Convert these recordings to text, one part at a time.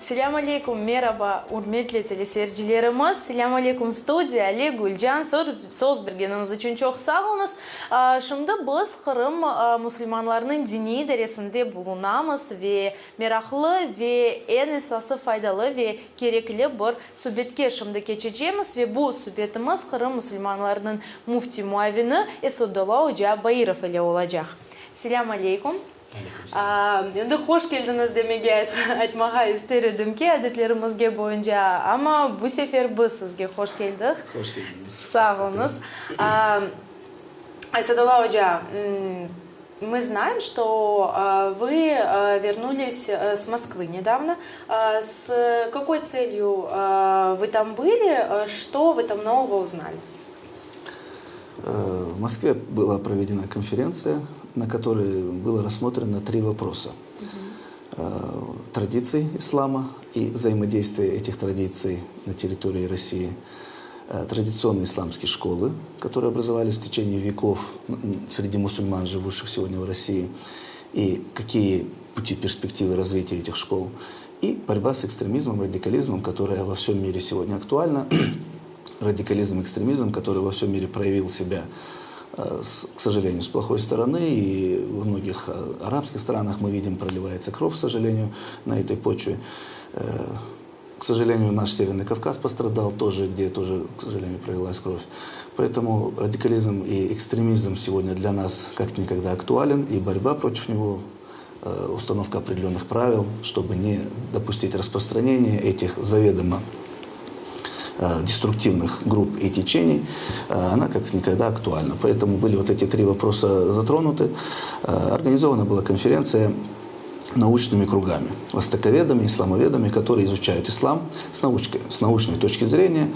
Selam aleyküm, merhaba, hürmetli teleseyircilerimiz. Selam aleyküm stüdyo, Ali Gülcan, söz verdiğiniz için çok sağ olunuz. Şimdi biz Kırım Müslümanlarının dini dersinde bulunamız ve meraklı ve en esası faydalı ve gerekli bir sohbetke şimdi geçeceğiz ve bu sohbetimiz Kırım Müslümanlarının müfti muavini Esudullah Hoca Bayırov ile olacak. Selam aleyküm. Endi hoş geldiniz demege aytmağa isterdim ki adetlerimizge boyunca ama bu sefer biz sizge hoş geldik. Hoş geldiniz. Sağ olunuz. Айсадулла Hoca, мы знаем, что вы вернулись с Москвы недавно. С какой целью вы там были? Что вы там нового узнали? В Москве была проведена конференция, на которой было рассмотрено 3 вопроса. Традиций ислама и взаимодействия этих традиций на территории России. Традиционные исламские школы, которые образовались в течение веков среди мусульман, живущих сегодня в России, и какие пути перспективы развития этих школ. И борьба с экстремизмом, радикализмом, которая во всем мире сегодня актуальна. Радикализм, экстремизм, который во всем мире проявил себя, к сожалению, с плохой стороны. И во многих арабских странах мы видим, проливается кровь, к сожалению, на этой почве. К сожалению, наш Северный Кавказ пострадал тоже, где тоже, к сожалению, пролилась кровь. Поэтому радикализм и экстремизм сегодня для нас как никогда актуален, и борьба против него, установка определенных правил, чтобы не допустить распространения этих заведомо деструктивных групп и течений, она как никогда актуальна. Поэтому были вот эти 3 вопроса затронуты. Организована была конференция научными кругами, востоковедами, исламоведами, которые изучают ислам с научной точки зрения.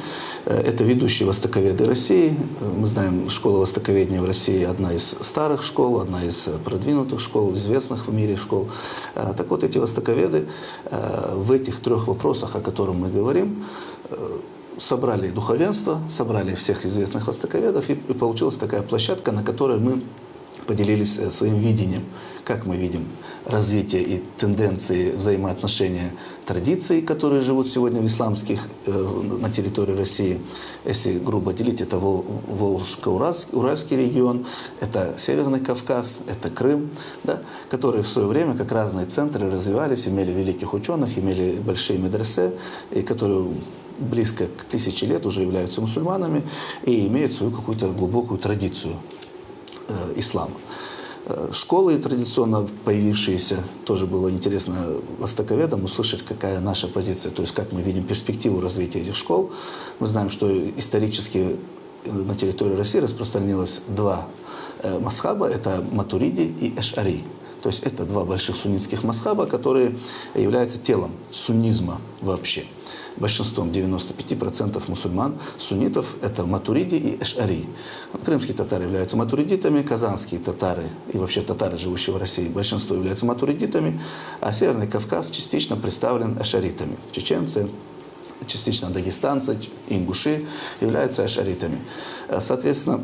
Это ведущие востоковеды России. Мы знаем, школа востоковедения в России одна из старых школ, одна из продвинутых школ, известных в мире школ. Так вот, эти востоковеды в этих 3 вопросах, о которых мы говорим, собрали духовенство, собрали всех известных востоковедов, и получилась такая площадка, на которой мы поделились своим видением, как мы видим развитие и тенденции взаимоотношения традиций, которые живут сегодня в исламских, на территории России. Если грубо делить, это Волжско-Уральский регион, это Северный Кавказ, это Крым, да, которые в свое время, как разные центры, развивались, имели великих ученых, имели большие медресе, и которые близко к 1000 лет уже являются мусульманами и имеют свою какую-то глубокую традицию ислама. Школы традиционно появившиеся, тоже было интересно востоковедам услышать, какая наша позиция, то есть как мы видим перспективу развития этих школ. Мы знаем, что исторически на территории России распространилось 2 масхаба, это Матуриди и Аш'ари. То есть это 2 больших суннитских масхаба, которые являются телом суннизма вообще. Большинством 95% мусульман, суннитов, это Матуриди и Аш'ари. Крымские татары являются матуридитами, казанские татары и вообще татары, живущие в России, большинство являются матуридитами, а Северный Кавказ частично представлен ашаритами. Чеченцы, частично дагестанцы, ингуши являются ашаритами. Соответственно,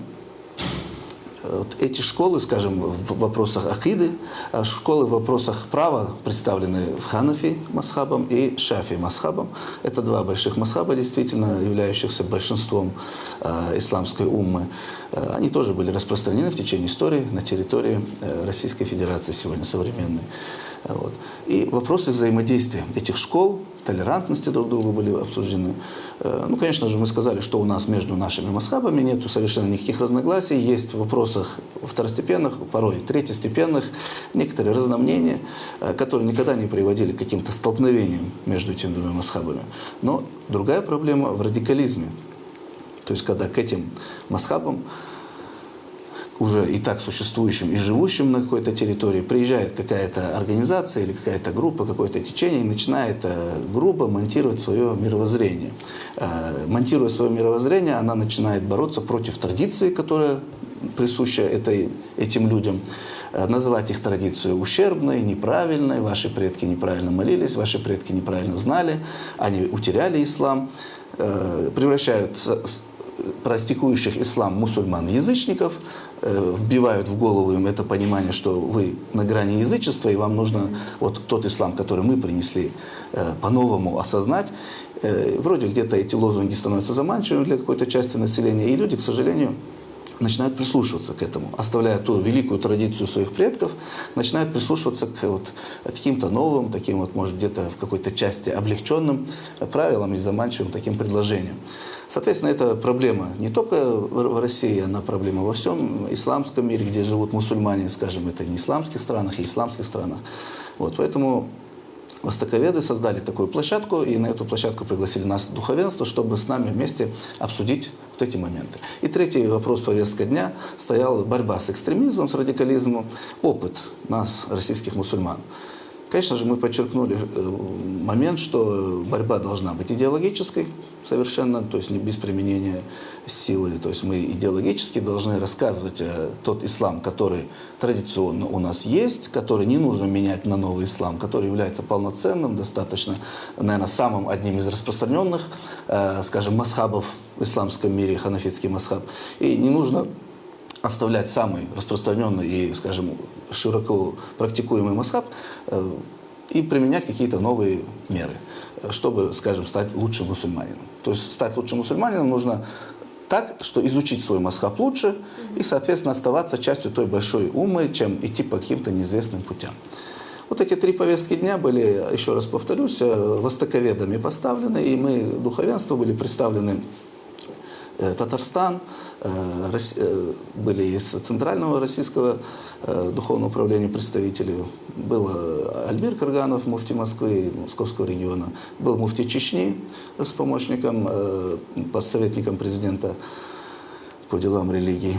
вот эти школы, скажем, в вопросах акиды, школы в вопросах права представлены в Ханафи масхабом и Шафи масхабом. Это 2 больших масхаба, действительно являющихся большинством исламской уммы. Они тоже были распространены в течение истории на территории Российской Федерации сегодня современной. Вот. И вопросы взаимодействия этих школ, толерантности друг к другу были обсуждены. Ну, конечно же, мы сказали, что у нас между нашими масхабами нет совершенно никаких разногласий. Есть в вопросах второстепенных, порой третьестепенных, некоторые разномнения, которые никогда не приводили к каким-то столкновениям между этими 2 масхабами. Но другая проблема в радикализме. То есть, когда к этим масхабам, уже и так существующим и живущим на какой-то территории, приезжает какая-то организация или какая-то группа, какое-то течение и начинает грубо монтировать свое мировоззрение. Монтируя свое мировоззрение, она начинает бороться против традиции, которая присуща этим людям, называть их традицию ущербной, неправильной, ваши предки неправильно молились, ваши предки неправильно знали, они утеряли ислам, превращают практикующих ислам мусульман в язычников, вбивают в голову им это понимание, что вы на грани язычества, и вам нужно вот тот ислам, который мы принесли, по-новому осознать. Вроде где-то эти лозунги становятся заманчивыми для какой-то части населения, и люди, к сожалению, начинают прислушиваться к этому, оставляя ту великую традицию своих предков, начинают прислушиваться к каким-то новым, таким вот, может, где-то в какой-то части облегченным правилам или заманчивым таким предложениям. Соответственно, это проблема не только в России, она проблема во всем исламском мире, где живут мусульмане, скажем, это не исламских странах, и исламских странах. Вот, поэтому востоковеды создали такую площадку, и на эту площадку пригласили нас, духовенство, чтобы с нами вместе обсудить вот эти моменты. И третий вопрос повестки дня стоял борьба с экстремизмом, с радикализмом, опыт нас, российских мусульман. Конечно же, мы подчеркнули момент, что борьба должна быть идеологической совершенно, то есть не без применения силы. То есть мы идеологически должны рассказывать тот ислам, который традиционно у нас есть, который не нужно менять на новый ислам, который является полноценным, достаточно, наверное, самым одним из распространенных, скажем, масхабов в исламском мире, ханафитский масхаб. И не нужно оставлять самый распространенный и, скажем, широко практикуемый масхаб и применять какие-то новые меры, чтобы, скажем, стать лучшим мусульманином. То есть стать лучшим мусульманином нужно так, что изучить свой масхаб лучше и, соответственно, оставаться частью той большой уммы, чем идти по каким-то неизвестным путям. Вот эти три повестки дня были, еще раз повторюсь, востоковедами поставлены, и мы, духовенство, были представлены Татарстан, были из Центрального российского духовного управления представители, был Альбир Кырганов, муфти Москвы, Московского региона, был муфти Чечни с помощником, советником президента по делам религии,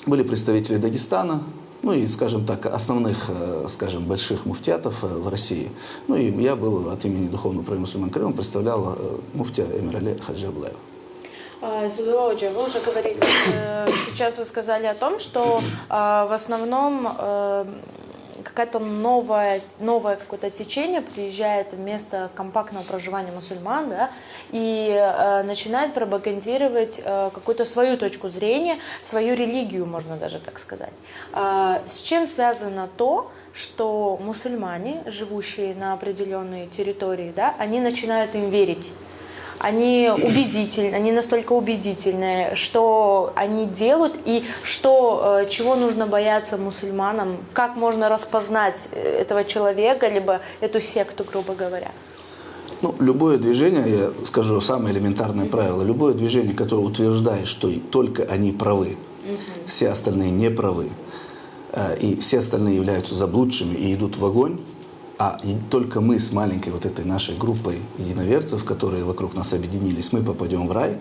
были представители Дагестана, ну и, скажем так, основных, скажем, больших муфтиатов в России. Ну и я был от имени Духовного управления мусульман Крыма, представлял муфтия Эмирали Хаджи Аблаева. Зулуоджа, вы уже говорили, сейчас вы сказали о том, что в основном какое-то новое какое-то течение приезжает в место компактного проживания мусульман, да, и начинает пропагандировать какую-то свою точку зрения, свою религию, можно даже так сказать. С чем связано то, что мусульмане, живущие на определенной территории, да, они начинают им верить? Они убедительны, они настолько убедительные, что они делают и чего нужно бояться мусульманам, как можно распознать этого человека, либо эту секту, грубо говоря. Ну, любое движение, я скажу самое элементарное правило, любое движение, которое утверждает, что только они правы, все остальные не правы, и все остальные являются заблудшими и идут в огонь, а только мы с маленькой вот этой нашей группой единоверцев, которые вокруг нас объединились, мы попадем в рай.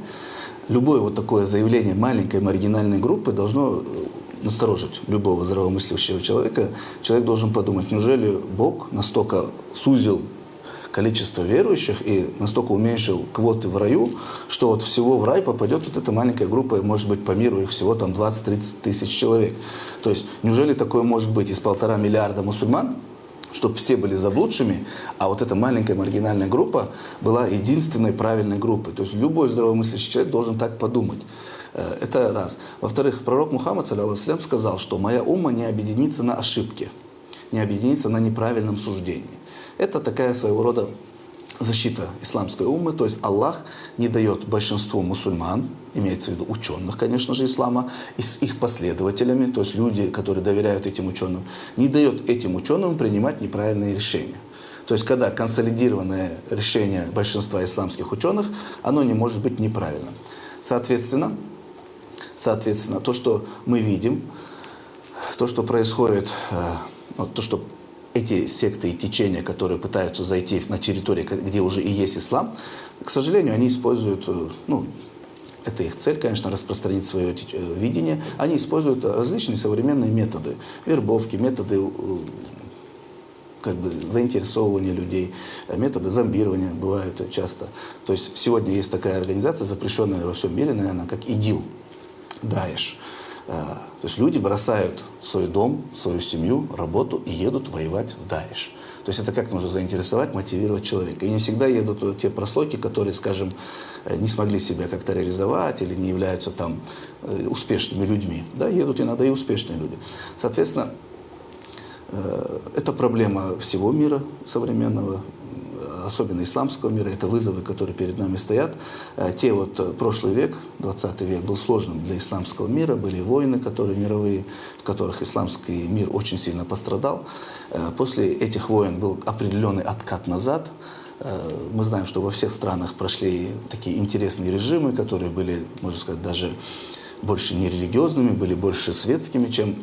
Любое вот такое заявление маленькой маргинальной группы должно насторожить любого здравомыслящего человека. Человек должен подумать, неужели Бог настолько сузил количество верующих и настолько уменьшил квоты в раю, что вот всего в рай попадет вот эта маленькая группа, и, может быть, по миру их всего там 20-30 тысяч человек. То есть, неужели такое может быть из 1,5 миллиарда мусульман, чтобы все были заблудшими, а вот эта маленькая маргинальная группа была единственной правильной группой. То есть любой здравомыслящий человек должен так подумать. Это раз. Во-вторых, пророк Мухаммад, саллиллаху сказал, что моя умма не объединится на ошибке, не объединится на неправильном суждении. Это такая своего рода защита исламской уммы, то есть Аллах не дает большинству мусульман, имеется в виду ученых, конечно же, ислама, и с их последователями, то есть люди, которые доверяют этим ученым, не дает этим ученым принимать неправильные решения. То есть когда консолидированное решение большинства исламских ученых, оно не может быть неправильным. Соответственно, то, что мы видим, то, что происходит, то, что эти секты и течения, которые пытаются зайти на территорию, где уже и есть ислам, к сожалению, они используют, это их цель, конечно, распространить свое видение, они используют различные современные методы, вербовки, методы заинтересовывания людей, методы зомбирования бывают часто. То есть сегодня есть такая организация, запрещенная во всем мире, наверное, как ИДИЛ, Даиш. То есть люди бросают свой дом, свою семью, работу и едут воевать в Даиш. То То есть это как нужно заинтересовать, мотивировать человека. И не всегда едут те прослойки, которые, скажем, не смогли себя как-то реализовать или не являются там успешными людьми. Да, едут иногда и успешные люди. Соответственно, это проблема всего мира современного, особенно исламского мира, это вызовы, которые перед нами стоят. Прошлый век, 20 век, был сложным для исламского мира, были войны, которые мировые, в которых исламский мир очень сильно пострадал. После этих войн был определенный откат назад. Мы знаем, что во всех странах прошли такие интересные режимы, которые были, можно сказать, даже больше не религиозными, были больше светскими, чем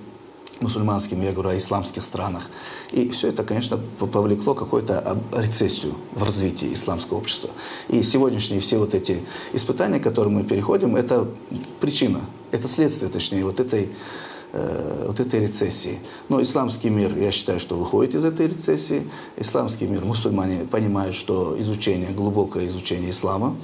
мусульманским, я говорю о исламских странах. И все это, конечно, повлекло какую-то рецессию в развитии исламского общества. И сегодняшние все вот эти испытания, которые мы переходим, это причина, это следствие, точнее, вот этой рецессии. Но исламский мир, я считаю, что выходит из этой рецессии. Исламский мир, мусульмане понимают, что глубокое изучение ислама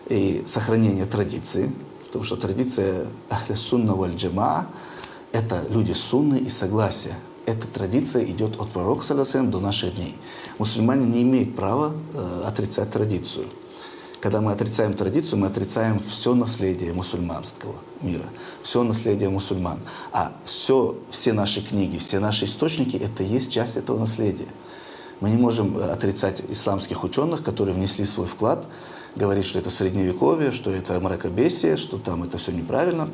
и сохранение традиции, потому что традиция ахля-сунна валь-джамаа — это люди сунны и согласия. Эта традиция идет от пророка саллаллаху до наших дней. Мусульмане не имеют права отрицать традицию. Когда мы отрицаем традицию, мы отрицаем все наследие мусульманского мира, все наследие мусульман. А все наши книги, все наши источники — это есть часть этого наследия. Мы не можем отрицать исламских ученых, которые внесли свой вклад, говорить, что это средневековье, что это мракобесие, что там это все неправильно.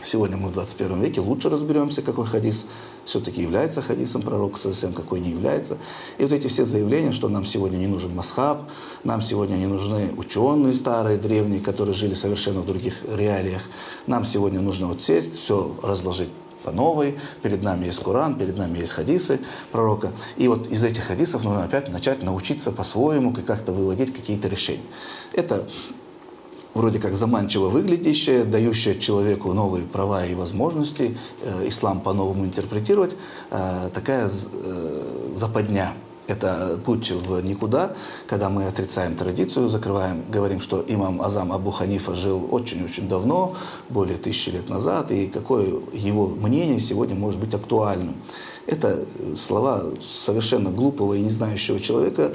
Сегодня мы в 21 веке лучше разберемся, какой хадис все-таки является хадисом пророка, совсем какой не является. И вот эти все заявления, что нам сегодня не нужен масхаб, нам сегодня не нужны ученые старые, древние, которые жили совершенно в других реалиях. Нам сегодня нужно вот сесть, все разложить по новой. Перед нами есть Коран, перед нами есть хадисы пророка. И вот из этих хадисов нужно опять начать научиться по-своему, как-то выводить какие-то решения. Это вроде как заманчиво выглядящее, дающее человеку новые права и возможности, ислам по-новому интерпретировать, такая западня. Это путь в никуда, когда мы отрицаем традицию, говорим, что имам Азам Абу Ханифа жил очень-очень давно, более 1000 лет назад, и какое его мнение сегодня может быть актуальным. Это слова совершенно глупого и не знающего человека.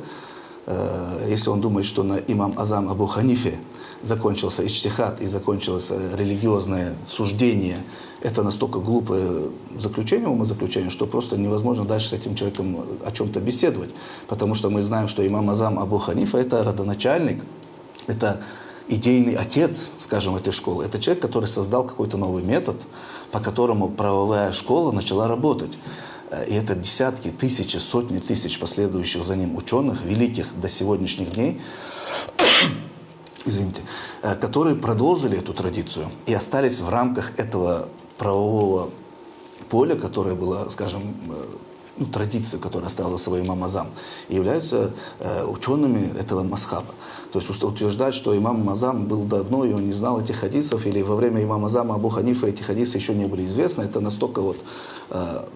Если он думает, что на имам Азам Абу Ханифе закончился иджтихад и закончилось религиозное суждение, это настолько глупое умозаключение, что просто невозможно дальше с этим человеком о чем-то беседовать. Потому что мы знаем, что имам Азам Абу Ханифа — это родоначальник, это идейный отец, скажем, этой школы. Это человек, который создал какой-то новый метод, по которому правовая школа начала работать. И это десятки, тысячи, сотни тысяч последующих за ним ученых, великих до сегодняшних дней, которые продолжили эту традицию и остались в рамках этого правового поля, которое было, скажем, традицию, которую оставил свой имам Азам, и являются учеными этого масхаба. То есть утверждать, что имам Азам был давно, и он не знал этих хадисов, или во время имама Азама Абу Ханифа эти хадисы еще не были известны, это настолько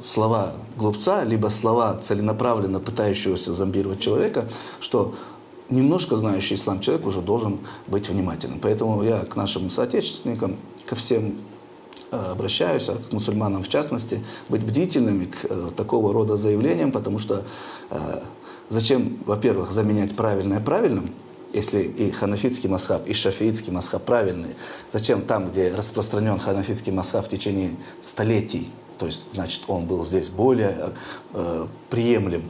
слова глупца, либо слова целенаправленно пытающегося зомбировать человека, что немножко знающий ислам человек уже должен быть внимательным. Поэтому я к нашим соотечественникам, ко всем обращаюсь, а к мусульманам в частности, быть бдительными к такого рода заявлениям, потому что зачем, во-первых, заменять правильное правильным, если и ханафитский масхаб, и шафиитский масхаб правильные, зачем там, где распространен ханафитский масхаб в течение столетий, то есть, значит, он был здесь более приемлем,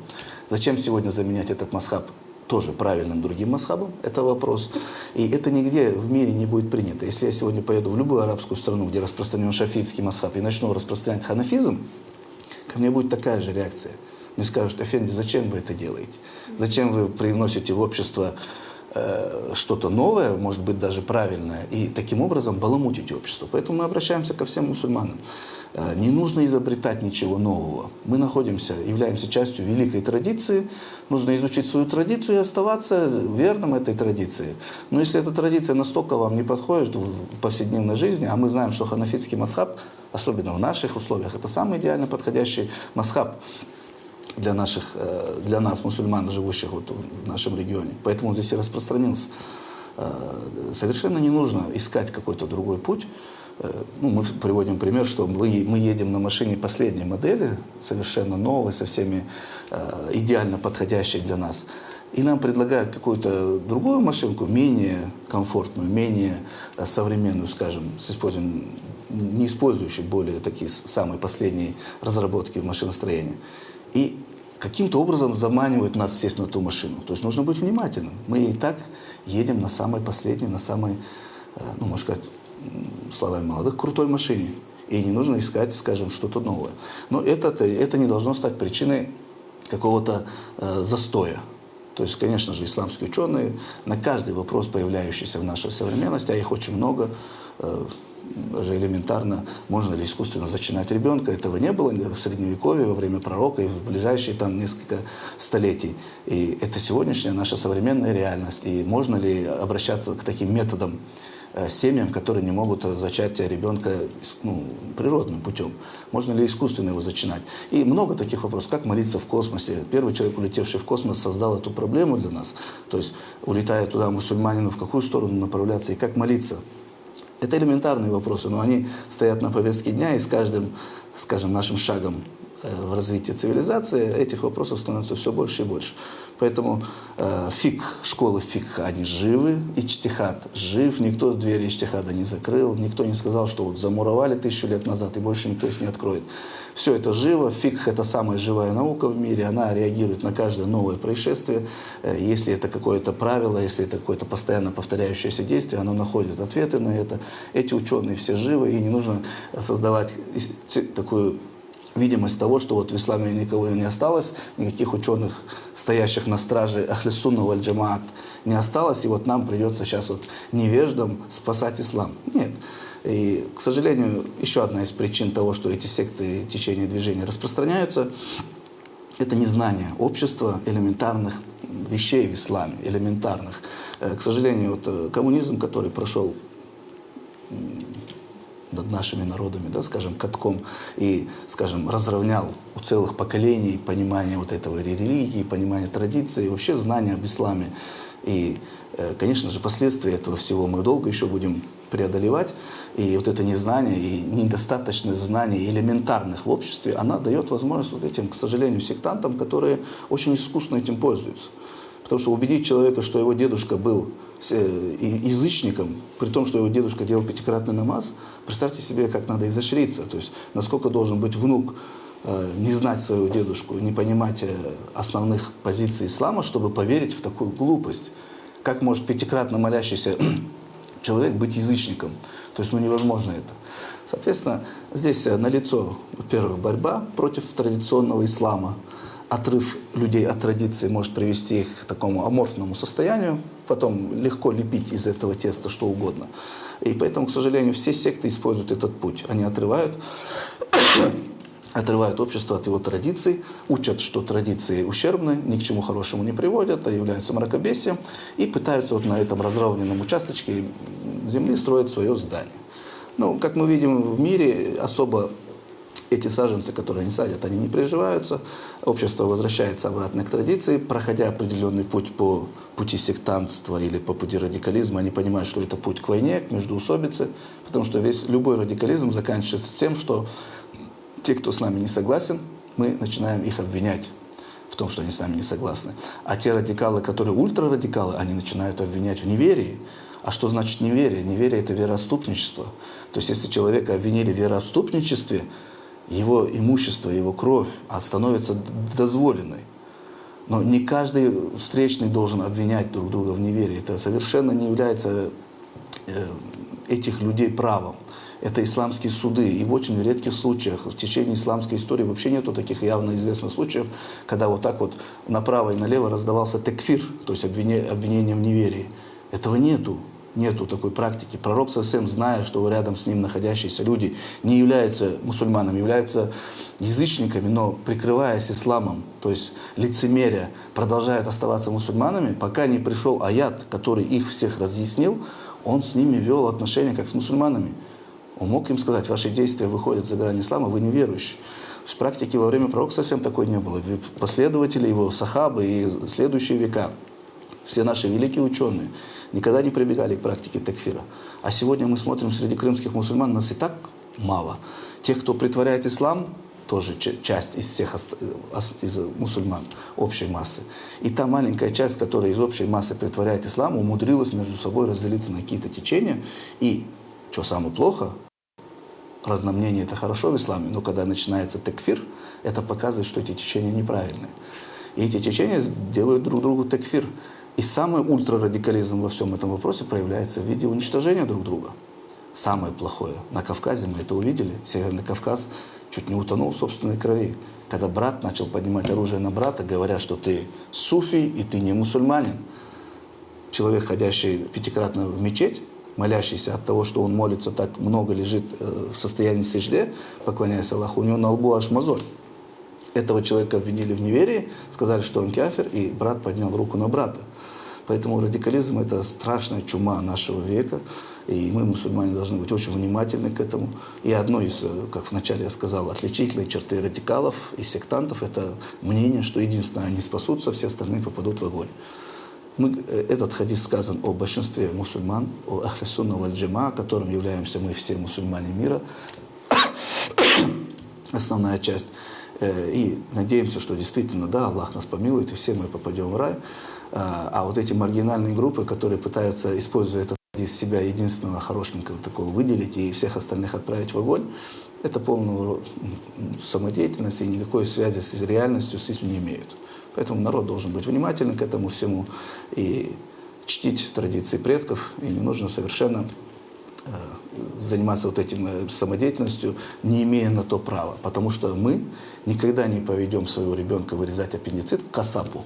зачем сегодня заменять этот масхаб тоже правильным другим масхабом? Это вопрос. И это нигде в мире не будет принято. Если я сегодня поеду в любую арабскую страну, где распространен шафиитский масхаб, и начну распространять ханафизм, ко мне будет такая же реакция. Мне скажут: Эфенди, зачем вы это делаете? Зачем вы привносите в общество что-то новое, может быть, даже правильное, и таким образом баламутите общество? Поэтому мы обращаемся ко всем мусульманам. Не нужно изобретать ничего нового. Мы являемся частью великой традиции. Нужно изучить свою традицию и оставаться верным этой традиции. Но если эта традиция настолько вам не подходит в повседневной жизни, а мы знаем, что ханафитский масхаб, особенно в наших условиях, это самый идеально подходящий масхаб для нас, мусульман, живущих в нашем регионе. Поэтому он здесь и распространился. Совершенно не нужно искать какой-то другой путь. ну, мы приводим пример, что мы едем на машине последней модели, совершенно новой, со всеми идеально подходящей для нас. И нам предлагают какую-то другую машинку, менее комфортную, менее современную, скажем, не использующую более такие самые последние разработки в машиностроении. И каким-то образом заманивают нас сесть на ту машину. То есть нужно быть внимательным. Мы и так едем на самой последней, на самой, ну, можно сказать, словами молодых, крутой машине. И не нужно искать, скажем, что-то новое. Но это не должно стать причиной какого-то застоя. То есть, конечно же, исламские ученые на каждый вопрос, появляющийся в нашей современности, а их очень много, даже элементарно, можно ли искусственно зачинать ребенка. Этого не было в Средневековье, во время пророка и в ближайшие там несколько столетий. И это сегодняшняя наша современная реальность. И можно ли обращаться к таким методам семьям, которые не могут зачать ребенка, ну, природным путем? Можно ли искусственно его зачинать? И много таких вопросов. Как молиться в космосе? Первый человек, улетевший в космос, создал эту проблему для нас. То есть, улетая туда мусульманину, в какую сторону направляться и как молиться? Это элементарные вопросы, но они стоят на повестке дня, и с каждым, скажем, нашим шагом в развитии цивилизации этих вопросов становится все больше и больше. Поэтому школы фикх, они живы, ичтихад жив, никто двери ичтихада не закрыл, никто не сказал, что вот замуровали 1000 лет назад и больше никто их не откроет. Все это живо, фикх — это самая живая наука в мире, она реагирует на каждое новое происшествие. Если это какое-то правило, если это какое-то постоянно повторяющееся действие, оно находит ответы на это. Эти ученые все живы, и не нужно создавать такую видимость того, что вот в исламе никого не осталось, никаких ученых, стоящих на страже Ахлис-Сунна валь-Джамаат, не осталось, и вот нам придется сейчас вот невеждам спасать ислам. Нет. И, к сожалению, еще одна из причин того, что эти секты, течения, движения распространяются, это незнание общества элементарных вещей в исламе, элементарных. К сожалению, вот коммунизм, который прошел над нашими народами, да, скажем, катком, и, скажем, разровнял у целых поколений понимание вот этого религии, понимание традиций, вообще знания об исламе. И, конечно же, последствия этого всего мы долго еще будем преодолевать. И вот это незнание и недостаточность знаний элементарных в обществе, она дает возможность вот этим, к сожалению, сектантам, которые очень искусно этим пользуются. Потому что убедить человека, что его дедушка был язычником, при том, что его дедушка делал 5-кратный намаз, представьте себе, как надо изощриться. То есть, насколько должен быть внук не знать своего дедушку, не понимать основных позиций ислама, чтобы поверить в такую глупость. Как может 5-кратно молящийся человек быть язычником? То есть, ну, невозможно это. Соответственно, здесь налицо, во-первых, борьба против традиционного ислама. Отрыв людей от традиции может привести их к такому аморфному состоянию, потом легко лепить из этого теста что угодно. И поэтому, к сожалению, все секты используют этот путь. Они отрывают общество от его традиций, учат, что традиции ущербны, ни к чему хорошему не приводят, а являются мракобесием, и пытаются вот на этом разровненном участочке земли строить свое здание. Ну, как мы видим в мире, особо эти саженцы, которые они садят, они не приживаются, общество возвращается обратно к традиции, проходя определенный путь по пути сектантства или по пути радикализма, они понимают, что это путь к войне, к междоусобице, потому что любой радикализм заканчивается тем, что те, кто с нами не согласен, мы начинаем их обвинять в том, что они с нами не согласны. А те радикалы, которые ультрарадикалы, они начинают обвинять в неверии. А что значит неверие? Неверие – это вероотступничество. То есть, если человека обвинили в вероотступничестве, его имущество, его кровь становится дозволенной. Но не каждый встречный должен обвинять друг друга в неверии. Это совершенно не является этих людей правом. Это исламские суды. И в очень редких случаях, в течение исламской истории вообще нету таких явно известных случаев, когда вот так вот направо и налево раздавался текфир, то есть обвинение в неверии. Этого нету. Нету такой практики. Пророк ﷺ, зная, что рядом с ним находящиеся люди не являются мусульманами, являются язычниками, но прикрываясь исламом, то есть лицемерия, продолжают оставаться мусульманами, пока не пришел аят, который их всех разъяснил, он с ними вел отношения как с мусульманами. Он мог им сказать: ваши действия выходят за грани ислама, вы неверующие. В практике во время пророка ﷺ такой не было. Последователи его, сахабы и следующие века Все наши великие ученые никогда не прибегали к практике такфира. А сегодня мы смотрим среди крымских мусульман, нас и так мало. Тех, кто притворяет ислам, тоже часть из всех из мусульман, общей массы. И та маленькая часть, которая из общей массы притворяет ислам, умудрилась между собой разделиться на какие-то течения. И, что самое плохо, разномнение это хорошо в исламе, но когда начинается такфир, это показывает, что эти течения неправильные. И эти течения делают друг другу такфир. И самый ультрарадикализм во всем этом вопросе проявляется в виде уничтожения друг друга. Самое плохое. На Кавказе мы это увидели. Северный Кавказ чуть не утонул в собственной крови. Когда брат начал поднимать оружие на брата, говоря, что ты суфий и ты не мусульманин. Человек, ходящий пятикратно в мечеть, молящийся от того, что он молится так много, лежит в состоянии сижде, поклоняясь Аллаху, у него на лбу аж мозоль. Этого человека обвинили в неверии, сказали, что он кафир, и брат поднял руку на брата. Поэтому радикализм – это страшная чума нашего века, и мы, мусульмане, должны быть очень внимательны к этому. И одно из, как вначале я сказал, отличительной черты радикалов и сектантов – это мнение, что единственное, они спасутся, все остальные попадут в огонь. Этот хадис сказан о большинстве мусульман, о ахли сунна валь джама, которым являемся мы все мусульмане мира, основная часть. И надеемся, что действительно, да, Аллах нас помилует, и все мы попадем в рай. А вот эти маргинальные группы, которые пытаются, используя этот из себя единственного хорошенького такого выделить и всех остальных отправить в огонь, это полная самодеятельность и никакой связи с реальностью с этим не имеют. Поэтому народ должен быть внимательным к этому всему и чтить традиции предков, и не нужно совершенно заниматься вот этим самодеятельностью, не имея на то права. Потому что мы никогда не поведем своего ребенка вырезать аппендицит к касапу.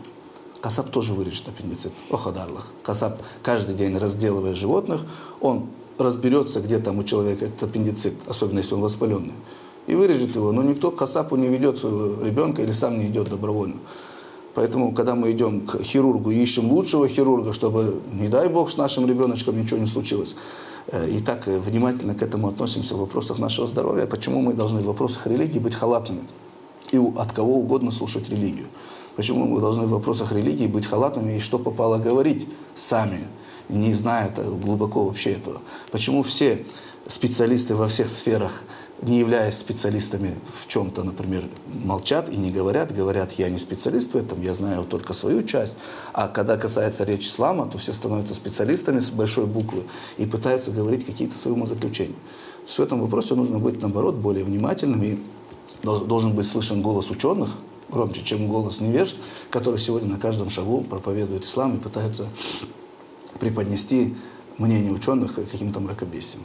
Касап тоже вырежет аппендицит. Охадарлах. Касап каждый день, разделывая животных, он разберется, где там у человека этот аппендицит, особенно если он воспаленный, и вырежет его. Но никто к касапу не ведет своего ребенка или сам не идет добровольно. Поэтому, когда мы идем к хирургу и ищем лучшего хирурга, чтобы, не дай бог, с нашим ребеночком ничего не случилось, и так внимательно к этому относимся в вопросах нашего здоровья, почему мы должны в вопросах религии быть халатными и от кого угодно слушать религию? Почему мы должны в вопросах религии быть халатными и что попало говорить сами, не зная глубоко вообще этого? Почему все специалисты во всех сферах, не являясь специалистами в чем-то, например, молчат и не говорят, говорят, я не специалист в этом, я знаю только свою часть. А когда касается речи ислама, то все становятся специалистами с большой буквы и пытаются говорить какие-то свои умозаключения. В этом вопросе нужно быть, наоборот, более внимательным, и должен быть слышен голос ученых, громче, чем голос невежд, которые сегодня на каждом шагу проповедуют ислам и пытаются преподнести мнение ученых каким-то мракобесием.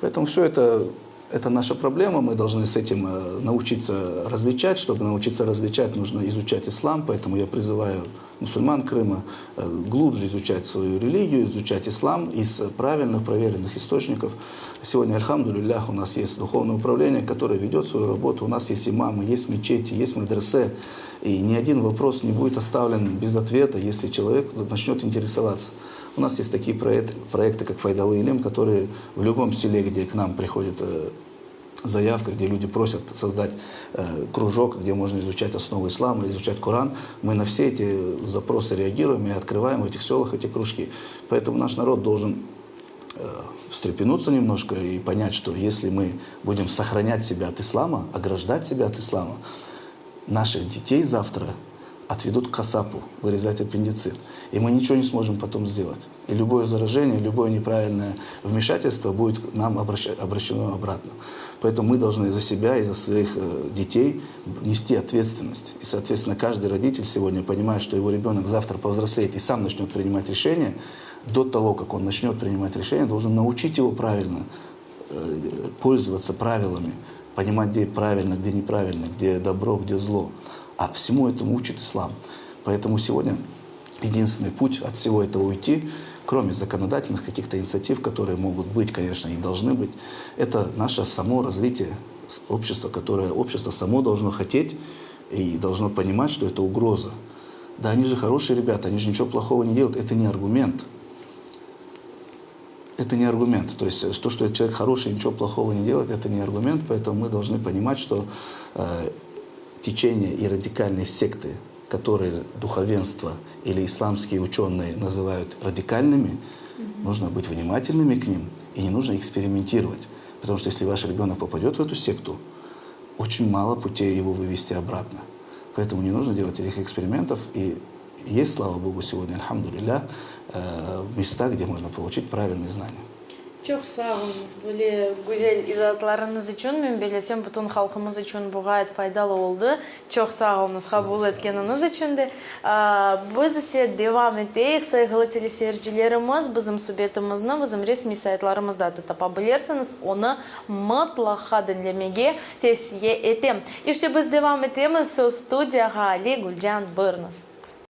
Поэтому все это наша проблема, мы должны с этим научиться различать. Чтобы научиться различать, нужно изучать ислам, поэтому я призываю мусульман Крыма глубже изучать свою религию, изучать ислам из правильных, проверенных источников. Сегодня, альхамдулиллях, у нас есть духовное управление, которое ведет свою работу, у нас есть имамы, есть мечети, есть медресе, и ни один вопрос не будет оставлен без ответа, если человек начнет интересоваться. У нас есть такие проекты, как Файдалы Илим, которые в любом селе, где к нам приходит заявка, где люди просят создать кружок, где можно изучать основы ислама, изучать Коран, мы на все эти запросы реагируем и открываем в этих селах эти кружки. Поэтому наш народ должен встрепенуться немножко и понять, что если мы будем сохранять себя от ислама, ограждать себя от ислама, наших детей завтра отведут к касапу, вырезать аппендицит. И мы ничего не сможем потом сделать. И любое заражение, любое неправильное вмешательство будет нам обращено обратно. Поэтому мы должны за себя и за своих детей нести ответственность. И, соответственно, каждый родитель сегодня, понимая, что его ребенок завтра повзрослеет и сам начнет принимать решения, до того, как он начнет принимать решения, должен научить его правильно пользоваться правилами, понимать, где правильно, где неправильно, где добро, где зло. А всему этому учит ислам. Поэтому сегодня единственный путь от всего этого уйти, кроме законодательных каких-то инициатив, которые могут быть, конечно, и должны быть, это наше само развитие общества, которое общество само должно хотеть и должно понимать, что это угроза. Да, они же хорошие ребята, они же ничего плохого не делают. Это не аргумент. Это не аргумент. То есть то, что человек хороший, ничего плохого не делает, это не аргумент. Поэтому мы должны понимать, что течения и радикальные секты которые духовенство или исламские ученые называют радикальными, нужно быть внимательными к ним и не нужно экспериментировать. Потому что если ваш ребенок попадет в эту секту, очень мало путей его вывести обратно. Поэтому не нужно делать этих экспериментов. И есть, слава Богу, сегодня, альхамдулилля, места, где можно получить правильные знания. Çok sağ olunuz. Böyle güzel izahatlarınız için, ben bilesem bütün halkımız için bu gayet faydalı oldu. Çok sağ olunuz kabul etkeniniz için de. Biz ise devam edeyik. Saygılı teleseyircilerimiz, bizim sübetimizni, bizim resmi saytlarımızda da tapabilirsiniz. Onu mutlaka dinlemeye tavsiye etim. İşte biz devam edemiz. Söz studiyaga Ali Gulcan buyurunuz.